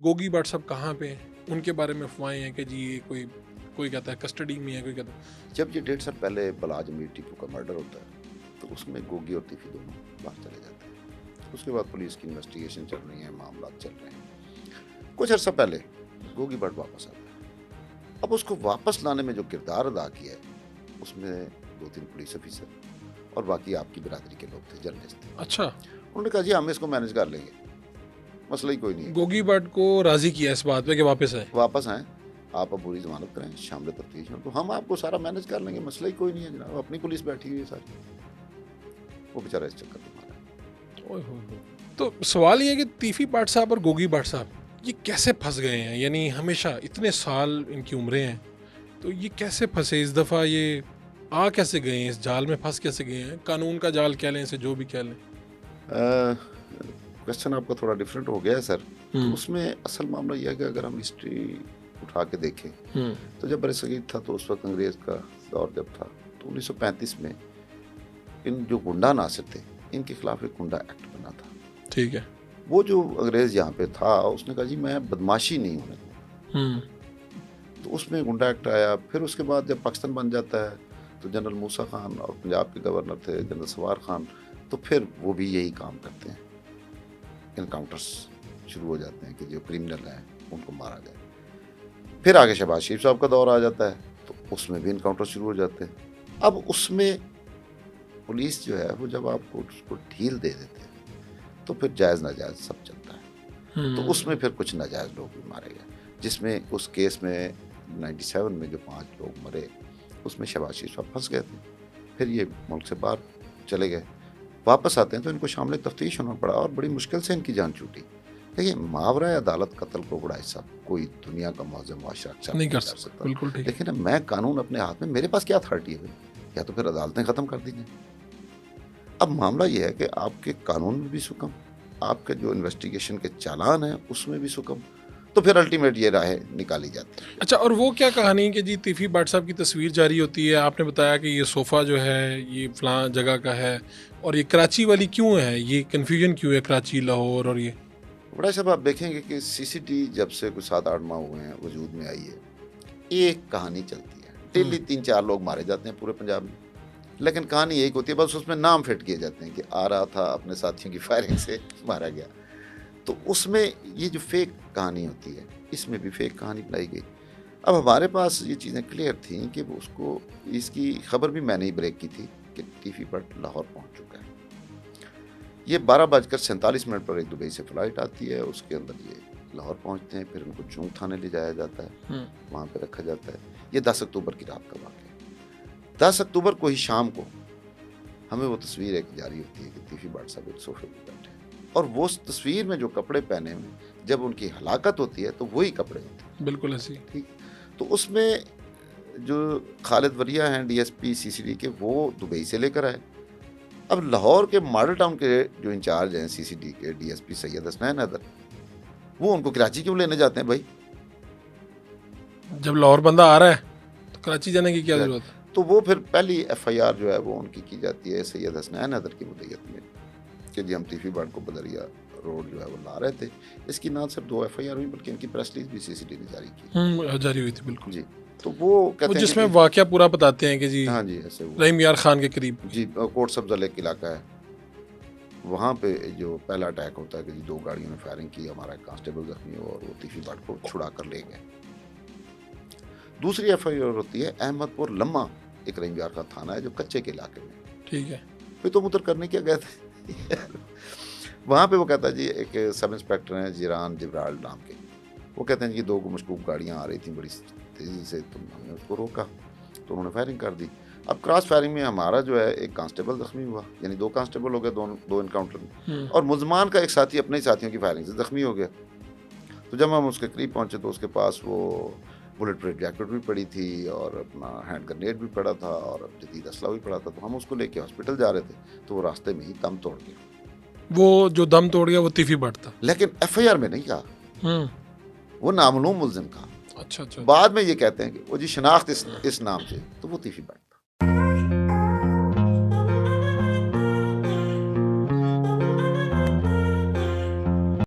गोगी भट्ट साहब कहाँ पे हैं? उनके बारे में अफवाहें हैं कि जी ये कोई कोई कहता है कस्टडी में है, कोई कहता है। जब ये 1.5 साल पहले बलाज मीर टीपू का मर्डर होता है तो उसमें गोगी और तीफी दोनों बाहर चले जाते हैं। उसके बाद पुलिस की इन्वेस्टिगेशन चल रही है, मामला चल रहे हैं। कुछ अर्सा पहले गोगी भट्ट वापस आता है। अब उसको वापस लाने में जो किरदार अदा किया है उसमें 2-3 पुलिस ऑफिसर और बाकी आपकी बिरादरी के लोग थे, जर्नलिस्ट थे। अच्छा, उन्होंने कहा जी हम इसको मैनेज कर लेंगे, मसला ही कोई नहीं है, गोगी भट्ट को राजी किया इस बात पे कि वापस आए। वापस आए, आप अब पूरी जमानत करें शामिल तफ्तीश में, तो हम आपको सारा मैनेज कर लेंगे, मसला ही कोई नहीं है जनाब, अपनी पुलिस बैठी हुई है सारी। वो बेचारा इस चक्कर में मारा है। ओए होए होए। तो सवाल ये है कि तीफी भट्ट साहब और गोगी भट्ट साहब ये कैसे फंस गए हैं? यानी हमेशा इतने साल इनकी उम्रें हैं, तो ये कैसे फंसे इस दफ़ा? ये आ कैसे गए हैं, इस जाल में फंस कैसे गए हैं? कानून का जाल कह लें, इसे जो भी कह लें। क्वेश्चन आपका थोड़ा डिफरेंट हो गया है सर। तो उसमें असल मामला यह है कि अगर हम हिस्ट्री उठा के देखें तो जब बरसगीर था तो उस वक्त अंग्रेज़ का दौर जब था तो 1935 में इन जो गुंडा नासिर थे इनके खिलाफ एक गुंडा एक्ट बना था। ठीक है। वो जो अंग्रेज़ यहाँ पे था उसने कहा जी मैं बदमाशी नहीं होने दूंगा, तो उसमें गुंडा एक्ट आया। फिर उसके बाद जब पाकिस्तान बन जाता है तो जनरल मूसा खान और पंजाब के गवर्नर थे जनरल सवार खान, तो फिर वो भी यही काम करते हैं, इनकाउंटर्स शुरू हो जाते हैं कि जो क्रिमिनल हैं उनको मारा जाए। फिर आगे शहबाज शरीफ साहब का दौर आ जाता है तो उसमें भी इनकाउंटर शुरू हो जाते हैं। अब उसमें पुलिस जो है वो जब आपको उसको ढील दे देते हैं तो फिर जायज़ नाजायज़ सब चलता है। तो उसमें फिर कुछ नाजायज़ लोग भी मारे गए, जिसमें उस केस में 97 में जो 5 लोग मरे उसमें शहबाज शरीफ साहब फंस गए थे। फिर ये मुल्क से बाहर चले गए, वापस आते हैं तो इनको शामिल तफ्तीश होना पड़ा और बड़ी मुश्किल से इनकी जान छूटी। देखिए मावरा अदालत कत्ल को बड़ा हिस्सा कोई दुनिया का मौजूद मुआशरा accept नहीं कर सकता, बिल्कुल ठीक है। लेकिन अब मैं कानून अपने हाथ में, मेरे पास क्या अथॉरिटी है भाई? या तो फिर अदालतें ख़त्म कर दीजिए। अब मामला ये है कि आपके कानून में भी सुकम, आपके जो इन्वेस्टिगेशन के चालान हैं उसमें भी सुकम, तो फिर अल्टीमेट ये राह निकाली जाती है। अच्छा, और वो क्या कहानी कि जी तीफी भट्ट साहब की तस्वीर जारी होती है, आपने बताया कि ये सोफ़ा जो है ये फ़लाँ जगह का है, और ये कराची वाली क्यों है? ये कन्फ्यूजन क्यों है कराची, लाहौर और ये? बड़ा साहब आप देखेंगे कि सीसीटी जब से कुछ 7-8 माह हुए हैं वजूद में आई है, एक कहानी चलती है, डेली 3-4 लोग मारे जाते हैं पूरे पंजाब में, लेकिन कहानी एक होती है, बस उसमें नाम फिट किए जाते हैं कि आ रहा था अपने साथियों की फायरिंग से मारा गया। तो उसमें ये जो फेक कहानी होती है इसमें भी फेक कहानी बनाई गई। अब हमारे पास ये चीज़ें क्लियर थी कि वो उसको, इसकी खबर भी मैंने ही ब्रेक की थी कि टीफी भट्ट लाहौर पहुंच चुका है। ये 12:47 पर एक दुबई से फ़्लाइट आती है, उसके अंदर ये लाहौर पहुंचते हैं, फिर उनको चूंक थाने ले जाया जाता है, वहाँ पे रखा जाता है। ये 10 अक्टूबर की रात का वाक़या है। 10 अक्टूबर को ही शाम को हमें वो तस्वीर एक जारी होती है कि तीफी भट्ट साहब एक सोफे पर बैठे हैं और वो उस तस्वीर में जो कपड़े पहने हुए जब उनकी हलाकत होती है तो वही कपड़े होते हैं। बिल्कुल ऐसी। ठीक, तो उसमें जो खालिद वरिया हैं डीएसपी सीसीडी के, वो दुबई से लेकर आए। अब लाहौर के मॉडल टाउन के जो इंचार्ज हैं सीसीडी के डीएसपी सैयद हसनैन हैदर, वो उनको कराची क्यों लेने जाते हैं भाई? जब लाहौर बंदा आ रहा है तो कराची जाने की क्या ज़रूरत है? तो वो फिर पहली एफआईआर जो है वो उनकी की जाती है सैयद हसनैन हैदर की मुद्दत में कि जी हम तीफी भट्ट को बदरिया रोड जो है वो ला रहे थे। इसकी ना सिर्फ 2 एफआईआर हुई बल्कि इनकी प्रेस रिलीज भी सीसीडी ने जारी की। जारी हुई थी, बिल्कुल जी, तो वो कहते वो हैं जिसमें कि वाक़या पूरा बताते हैं कि जी हाँ जी ऐसे हुआ रहीम यार खान के करीब। जी। कोट सब्ज़ा लेक इलाका है, वहाँ पे जो पहला अटैक होता है कि जी 2 गाड़ियों ने फायरिंग की, हमारा कांस्टेबल जख्मी हुआ और वो तीफी भट्ट को छुड़ा कर ले गए। दूसरी एफआईआर होती है अहमदपुर लम्मा, एक रहीम यार का थाना है जो कच्चे के इलाके में। ठीक है। फिर तुम उधर करने क्या गए थे? वहाँ पे वो कहता है जी, एक सब इंस्पेक्टर हैं जीरान जिब्राल नाम के, वो कहते हैं जी 2 मशकूक गाड़ियाँ आ रही थी बड़ी तेज़ी से, तो हमने उसको रोका तो उन्होंने फायरिंग कर दी। अब क्रॉस फायरिंग में हमारा जो है एक कांस्टेबल जख्मी हुआ, यानी 2 कांस्टेबल हो गए, 2 इनकाउंटर में, और मुलजमान का एक साथी अपने ही साथियों की फायरिंग से जख्मी हो गया। तो जब हम उसके करीब पहुँचे तो उसके पास वो बुलेट प्रूफ जैकेट भी पड़ी थी और अपना हैंड ग्रेनेड भी पड़ा था और जदीद असला भी पड़ा था। तो हम उसको लेके हॉस्पिटल जा रहे थे तो वो रास्ते में ही दम तोड़ गया। वो जो दम तोड़ गया वो तीफी भट्ट था, लेकिन एफआईआर में नहीं कहा, वो नामालूम मुलजिम कहा। अच्छा अच्छा। बाद में ये कहते हैं कि वो जी शनाख्त इस नाम से, तो वो तीफी भट्ट।